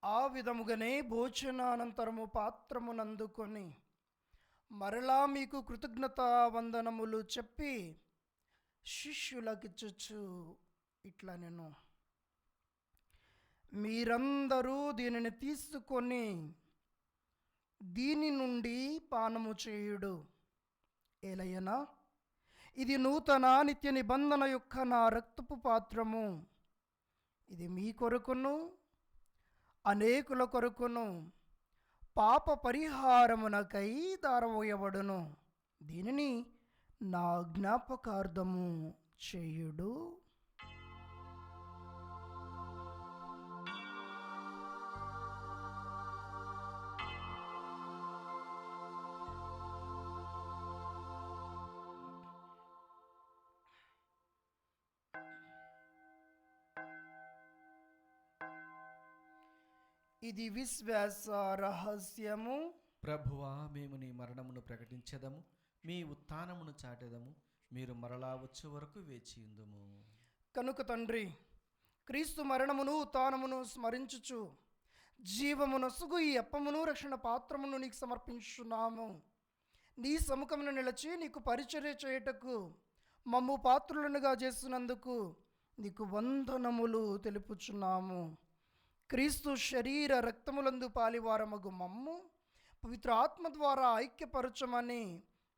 ఆ విధముగానే భోజనానంతరము పాత్రమునందుకొని మరలా మీకు కృతజ్ఞతా వందనములు చెప్పి శిష్యులకిచ్చు ఇట్లా, నేను మీరందరూ దీనిని తీసుకొని దీని నుండి పానము చేయుడు. ఏలయనా ఇది నూతన నిత్య నిబంధన యొక్క నా రక్తపు పాత్రము. ఇది మీ కొరకును అనేకుల కొరకును పాప పరిహారమునకై దారవోయబడును. దీనిని నా జ్ఞాపకార్థము చేయుడు. ఇది విశ్వాస రహస్యము. ప్రభువా, మేము నీ మరణమును ప్రకటించెదము, మీ ఉత్థానమును చాటెదము. మీరు మరలా వచ్చే వరకు వేచియుందుము. కనుక తండ్రి, క్రీస్తు మరణమును ఉత్థానమును స్మరించుచు జీవమునొసుగు ఈ అప్పమును రక్షణ పాత్రమును నీకు సమర్పించున్నాము. నీ సముఖమును నిలిచి నీకు పరిచర్య చేయుటకు మమ్ము పాత్రులనుగా చేస్తున్నందుకు నీకు వందనములు తెలుపుచున్నాము. క్రీస్తు శరీర రక్తములందు పాలివారమగు మమ్ము పవిత్ర ఆత్మ ద్వారా ఐక్యపరచమని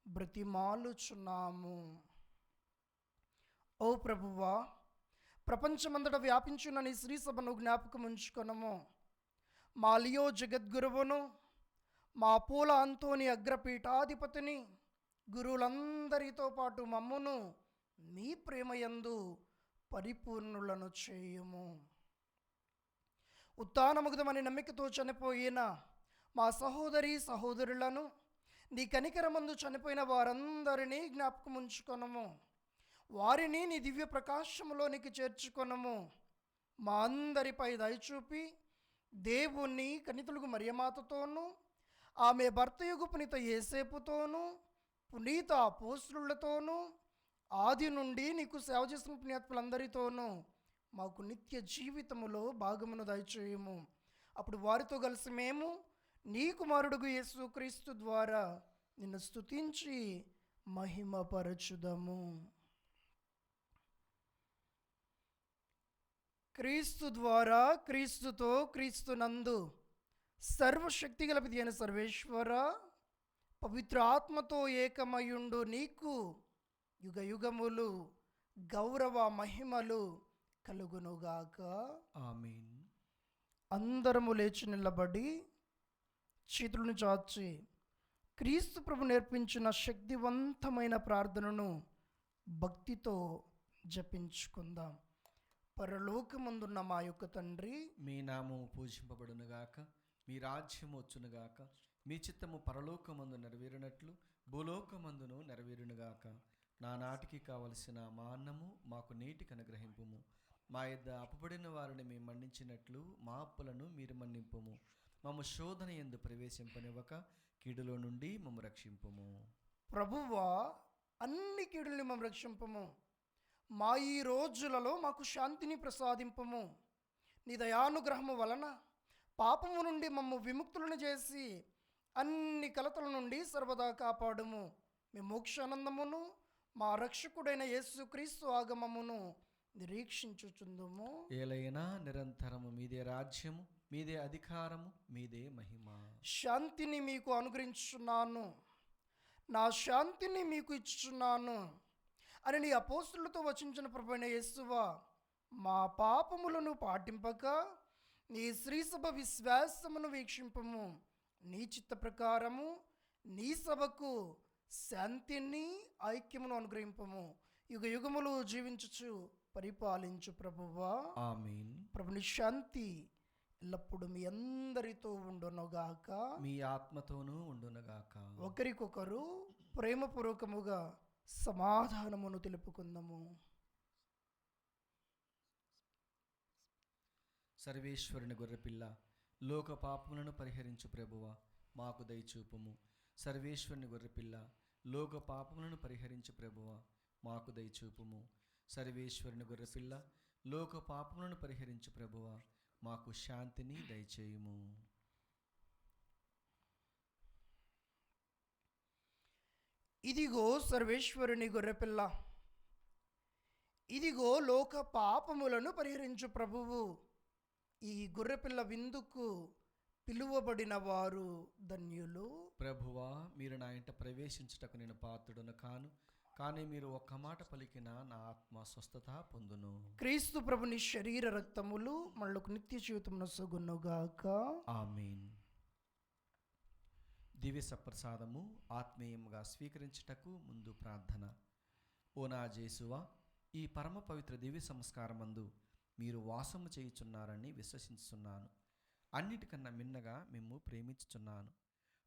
బ్రతిమాలుచున్నాము. ఓ ప్రభువా, ప్రపంచమంతటా వ్యాపించున్న నీ శ్రీ సభను జ్ఞాపకం ఉంచుకొనము. మా లియో జగద్గురువును, మా పూల అంతోని అగ్రపీఠాధిపతిని, గురువులందరితో పాటు మమ్మును నీ ప్రేమయందు పరిపూర్ణులను చేయుము. ఉత్థానముగుదమని నమ్మికతో చనిపోయిన మా సహోదరి సహోదరులను, నీ కనికరమందు చనిపోయిన వారందరినీ జ్ఞాపకం ఉంచుకొనము. వారిని నీ దివ్య ప్రకాశములోనికి చేర్చుకొనము. మా అందరిపై దయచూపి దేవుణ్ణి కనితులుగు మరియమాతతోనూ, ఆమె భర్తయుగు పునీత యేసేపుతోనూ, పునీత అపోస్తలులతోనూ, ఆది నుండి నీకు సేవ చేసిన పుణ్యాత్ములందరితోనూ మాకు నిత్య జీవితములో భాగమును దయచేయము. అప్పుడు వారితో కలిసి మేము నీ కుమారుడుగు యేసుక్రీస్తు ద్వారా నిన్ను స్తుతించి మహిమపరచుదము. క్రీస్తు ద్వారా, క్రీస్తుతో, క్రీస్తునందు సర్వశక్తి గల పితి అయిన సర్వేశ్వర, పవిత్ర ఆత్మతో ఏకమయుండు నీకు యుగ యుగములు గౌరవ మహిమలు కలుగునుగాక. ఆమేన్. అందరము లేచి నిలబడి చేతులను చాచి క్రీస్తు ప్రభు నేర్పించిన శక్తివంతమైన ప్రార్థనను భక్తితో జపించుకుందాం. పరలోకమందున్న మా యొక్క తండ్రి, మీ నామము పూజింపబడునుగాక, మీ రాజ్యము వచ్చునుగాక, మీ చిత్తము పరలోకమందు నెరవేరినట్లు భూలోకమందును నెరవేరునుగాక. నా నాటికి కావలసిన మా అన్నము మాకు నేటికి అనుగ్రహింపుము. మా యొద్ద అప్పుబడిన వారిని మేము మన్నించినట్లు మా అప్పులను మీరు మన్నింపుము. మమ్ము శోధన యందు ప్రవేశింపనివ్వక కీడులో నుండి మమ్ము రక్షింపుము. ప్రభువా, అన్ని కీడుల్ని మమ్ము రక్షింపము. మా ఈ రోజులలో మాకు శాంతిని ప్రసాదింపము. నీ దయానుగ్రహము వలన పాపము నుండి మమ్ము విముక్తులను చేసి అన్ని కలతల నుండి సర్వదా కాపాడుము. మీ మోక్షానందమును మా రక్షకుడైన యేసుక్రీస్తు ఆగమమును నిరీక్షించుచుందుము. ఏలైనా నిరంతరము మీదే రాజ్యము, మీదే అధికారము, మీదే మహిమ. శాంతిని మీకు అనుగ్రహించుచున్నాను, నా శాంతిని మీకు ఇచ్చుచున్నాను అని నీ అపోస్తులతో వచించిన ప్రభువైన యేసువా, మా పాపములను పాటింపక నీ శ్రీసభ విశ్వాసమును వీక్షింపము. నీ చిత్త ప్రకారము నీ సభకు శాంతిని ఐక్యమును అనుగ్రహింపము. యుగ యుగములు జీవించుచు పరిపాలించు ప్రభువా. ఆమేన్. ప్రభుని శాంతి ఎల్లప్పుడు మీ అందరితో ఉండునుగాక, మీ ఆత్మతోనూ ఉండునుగాక. ఒకరికొకరు ప్రేమపూర్వకముగా సమాధానమును తెలుపుకుందాము. సర్వేశ్వరుని గొర్రెపిల్ల, లోక పాపములను పరిహరించు ప్రభువా, మాకు దయచూపుము. సర్వేశ్వరుని గొర్రెపిల్ల, లోక పాపములను పరిహరించు ప్రభువా, మాకు దయచూపుము. సర్వేశ్వరుని గొర్రెపిల్ల, లోక పాపములను పరిహరించు ప్రభువా, మాకు శాంతిని దయచేయుము. ఇదిగో సర్వేశ్వరుని గొర్రెపిల్ల, ఇదిగో లోక పాపములను పరిహరించు ప్రభువు. ఈ గొర్రెపిల్ల విందుకు పిలువబడిన వారు ధన్యులు. ప్రభువా, మీరు నా ఇంట ప్రవేశించుటకు నేను పాత్రుడను కాను, కానీ మీరు ఒక్క మాట పలికిన నా ఆత్మ స్వస్థత పొందును. క్రీస్తు ప్రభుని శరీర రక్తములు మళ్ళకు నిత్య జీవితమును సొగునుగాక. ఆమేన్. దివ్య సప్రసాదము ఆత్మీయంగా స్వీకరించుటకు ముందు ప్రార్థన. ఓ నా జేసువా, ఈ పరమ పవిత్ర దివ్య సంస్కారమందు మీరు వాసము చేయుచున్నారని విశ్వసించుచున్నాను. అన్నిటికన్నా మిన్నగా మిమ్ము ప్రేమించుచున్నాను.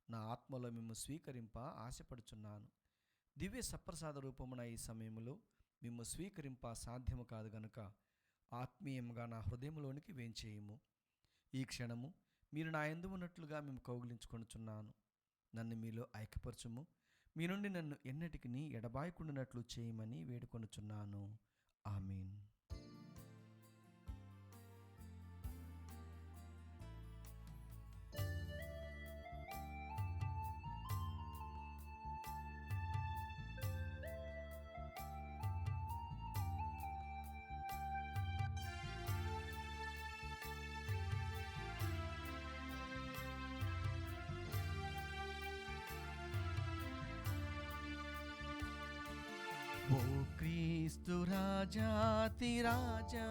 నా ఆత్మలో మిమ్ము స్వీకరింప ఆశపడుచున్నాను. దివ్య సప్రసాద రూపమున ఈ సమయంలో మిమ్ము స్వీకరింప సాధ్యము కాదు గనుక ఆత్మీయంగా నా హృదయంలోనికి వేంచేయము. ఈ క్షణము మీరు నా యందు ఉన్నట్లుగా మేము కౌగిలించుకొనుచున్నాను. నన్ను మీలో ఐక్యపరచుము. మీ నుండి నన్ను ఎన్నటికి ఎడబాయకుండానట్లు చేయమని వేడుకొనుచున్నాను. ఆమేన్. ఓ క్రీస్తు రాజాతి రాజా,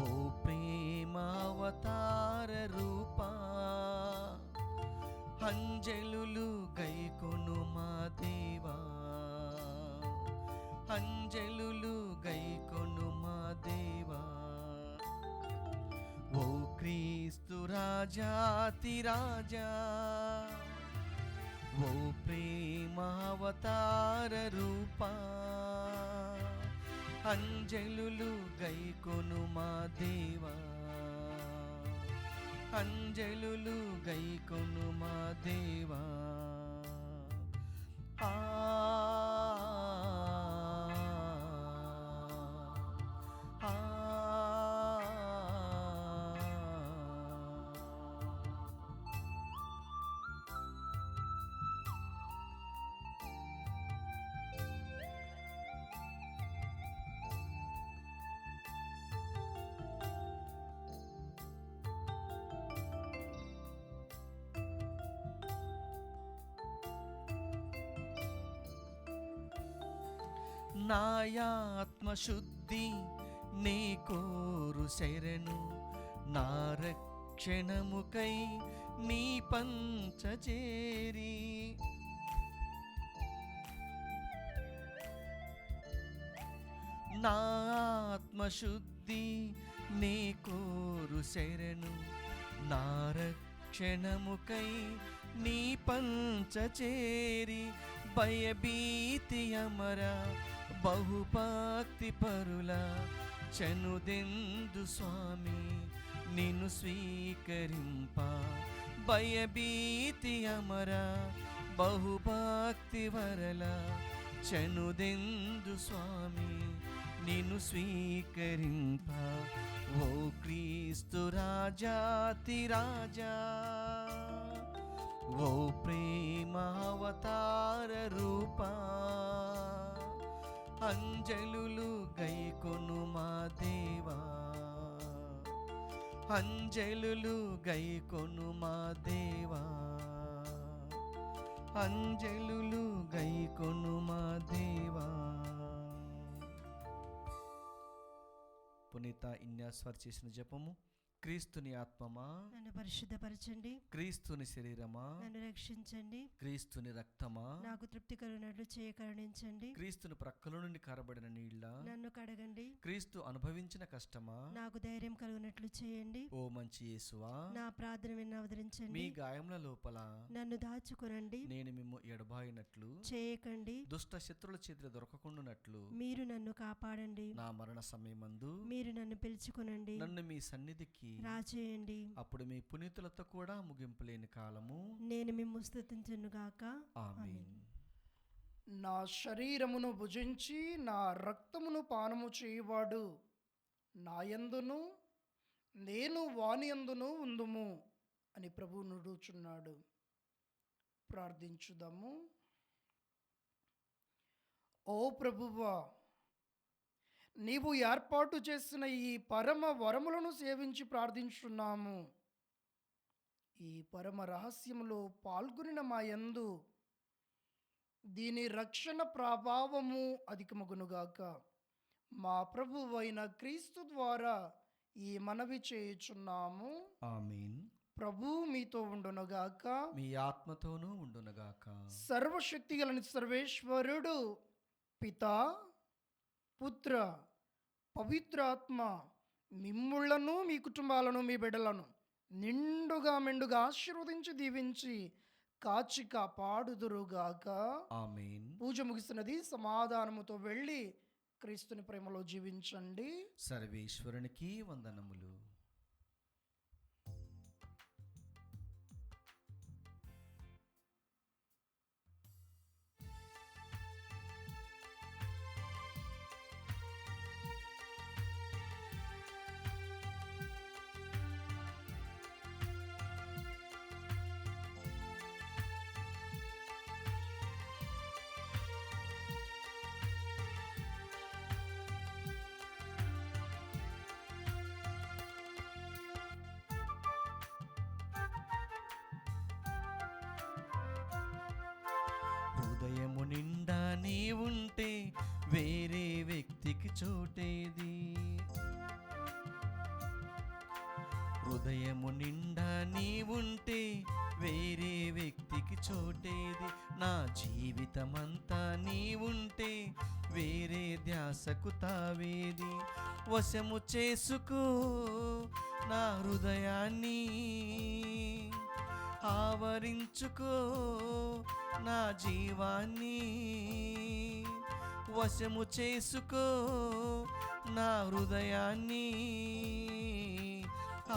ఓ ప్రేమావతార రూపా, అంజలులు గైకొను మా దేవా, అంజలులు గైకొను మా దేవా. ఓ క్రీస్తు రాజాతి రాజా, ఓ ప్రేమావతార రూపా, అంజలులు గైకొను మా దేవా, అంజలులు గైకొను మా దేవా. ఆ ఆ నాయాత్మశుద్ధి నీ కోరు శరణు, నా రక్షణముకై నీ పంచచేరి. నా ఆత్మశుద్ధి నీ కోరు శరణు, నా రక్షణముకై నీ పంచచేరి. భయభీతి అమర బహుభక్తి పరుల చనుదెందు స్వామి నిన్ను స్వీకరింప. భయభీతి అమర బహుభక్తి వరల చనుదెందు స్వామి నిన్ను స్వీకరింప. ఓ క్రీస్తు రాజాతి రాజా, ఓ ప్రేమావతార రూపా, అంజలులు గైకొను మా దేవా, అంజలులు గైకొను మా దేవా, అంజలులు గైకొను మా దేవా. పునీత ఇన్యాస్వార్ చేసిన జపము. క్రీస్తుని ఆత్మమా నన్ను పరిశుద్ధపరచండి, క్రీస్తుని శరీరమా నన్ను రక్షించండి, క్రీస్తుని రక్తమా నాకు తృప్తి కలుగునట్లు చేయ కరుణించండి, క్రీస్తుని ప్రక్కల నుండి కారబడిన నీళ్ళ నన్ను కడగండి, క్రీస్తు అనుభవించిన కష్టమా నాకు ధైర్యం కలుగునట్లు చేయండి, ఓ మంచి యేసువా నా ప్రార్థన విన్న అవతరించండి, మీ గాయముల లోపల నన్ను దాచుకొనండి, నేను మిమ్ము ఎడబాయినట్లు చేయకండి, దుష్ట శత్రుల చేతులు దొరకకుండానట్లు మీరు నన్ను కాపాడండి, నా మరణ సమయమందు మీరు నన్ను పిలుచుకొనండి, నన్ను మీ సన్నిధికి రాచేయండి, అప్పుడు మీ పునీతులతో కూడా ముగింపు లేని కాలము నేను మిమ్ము స్తుతించునుగాక. ఆమేన్. నా శరీరమును భుజించి నా రక్తమును పానము చేయువాడు నా యందును నేను వాని యందును ఉందుము అని ప్రభువు నుడుచున్నాడు. ప్రార్థించుదాము. ఓ ప్రభువా, నీవు ఏర్పాటు చేసిన ఈ పరమ వరములను సేవించి ప్రార్థించున్నాము. ఈ పరమ రహస్యములో పాల్గొనిన మా యందు దీని రక్షణ ప్రభావము అధికమగునుగాక. మా ప్రభువైన క్రీస్తు ద్వారా ఈ మనవి చేయుచున్నాము. ఆమేన్. ప్రభు మీతో ఉండునుగాక. మీ ఆత్మతోనూ ఉండునగాక. సర్వశక్తి గల సర్వేశ్వరుడు పితా, పుత్ర, పవిత్రాత్మ మిమ్ములను మీ కుటుంబాలను మీ బిడ్డలను నిండుగా మెండుగా ఆశీర్వదించి దీవించి కాచి కాపాడుదురుగాక. ఆమేన్. పూజ ముగిసినది. సమాధానముతో వెళ్ళి క్రీస్తుని ప్రేమలో జీవించండి. సర్వేశ్వరునికి వందనములు. హృదయము నిండా నీ ఉంటే వేరే వ్యక్తికి చోటేది. హృదయము నిండా నీ ఉంటే వేరే వ్యక్తికి చోటేది. నా జీవితమంతా నీ ఉంటే వేరే ధ్యాసకు తావేది. వశము చేసుకో నా హృదయాన్ని, ఆవరించుకో నా జీవాన్ని. వశము చేసుకో నా హృదయాన్ని,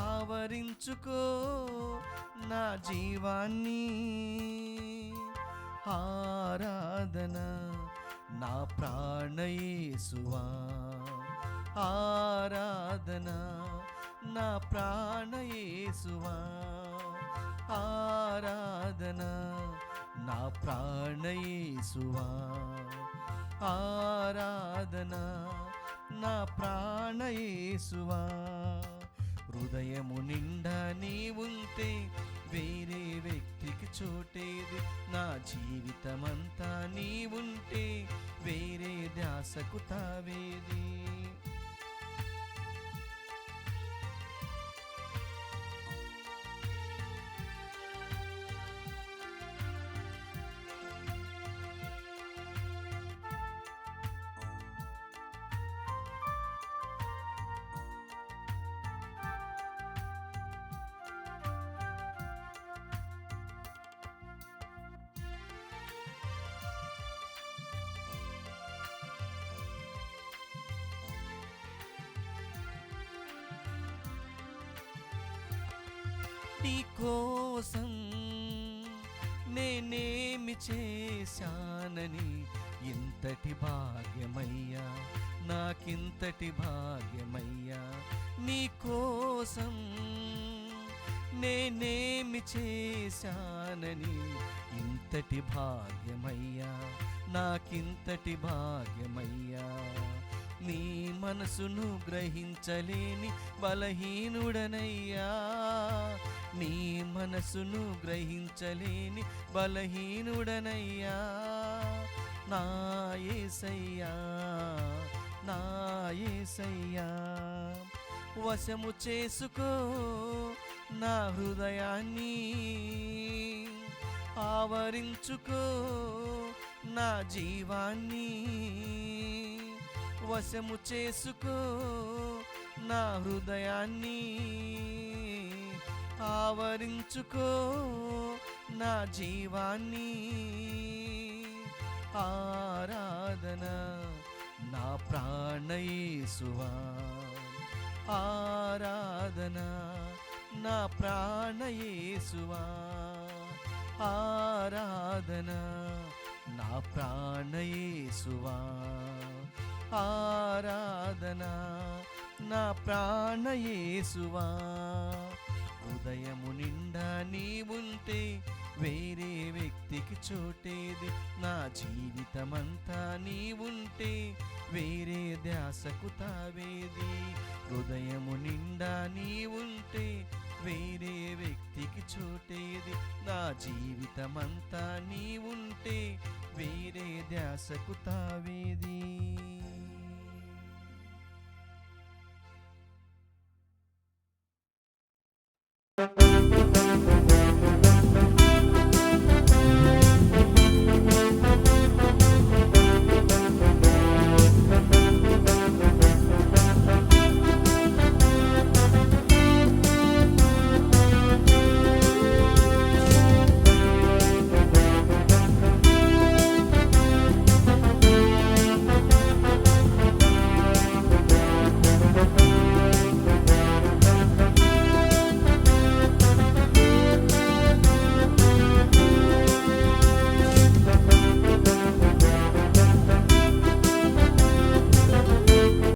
ఆవరించుకో నా జీవాన్ని. ఆరాధన నా ప్రాణయేసువా, ఆరాధన నా ప్రాణయేసువా, ఆరాధన నా ప్రాణయేసువా, ఆరాధన నా ప్రాణయేసువా. హృదయము నిండా నీ ఉంటే వేరే వ్యక్తికి చోటేది. నా జీవితమంతా నీ ఉంటే వేరే ధ్యాసకు తావేది. నీ కోసం నేనేమి చేశానని ఇంతటి భాగ్యమయ్యా, నాకింతటి భాగ్యమయ్యా. నీ కోసం నేనేమి చేశానని ఇంతటి భాగ్యమయ్యా, నాకింతటి భాగ్యమయ్యా. నీ మనసును గ్రహించలేని బలహీనుడనయ్యా, నీ మనసును గ్రహించలేని బలహీనుడనయ్యా. నా యేసయ్యా, నా యేసయ్యా. వశము చేసుకో నా హృదయాన్ని, ఆవరించుకో నా జీవాన్ని. వశము చేసుకో నా హృదయాన్ని, ఆవరించుకో నా జీవాన్ని. ఆరాధన నా ప్రాణయేసువా, ఆరాధన నా ప్రాణయేసువా, ఆరాధన నా ప్రాణయేసువా, ఆరాధన నా ప్రాణయేసువా. హృదయము నిండా నీ ఉంటే వేరే వ్యక్తికి చోటేది. నా జీవితమంతా నీ ఉంటే వేరే ధ్యాసకు తావేది. హృదయము నిండా నీ ఉంటే వేరే వ్యక్తికి చోటేది. నా జీవితమంతా నీ ఉంటే వేరే ధ్యాసకు తావేది.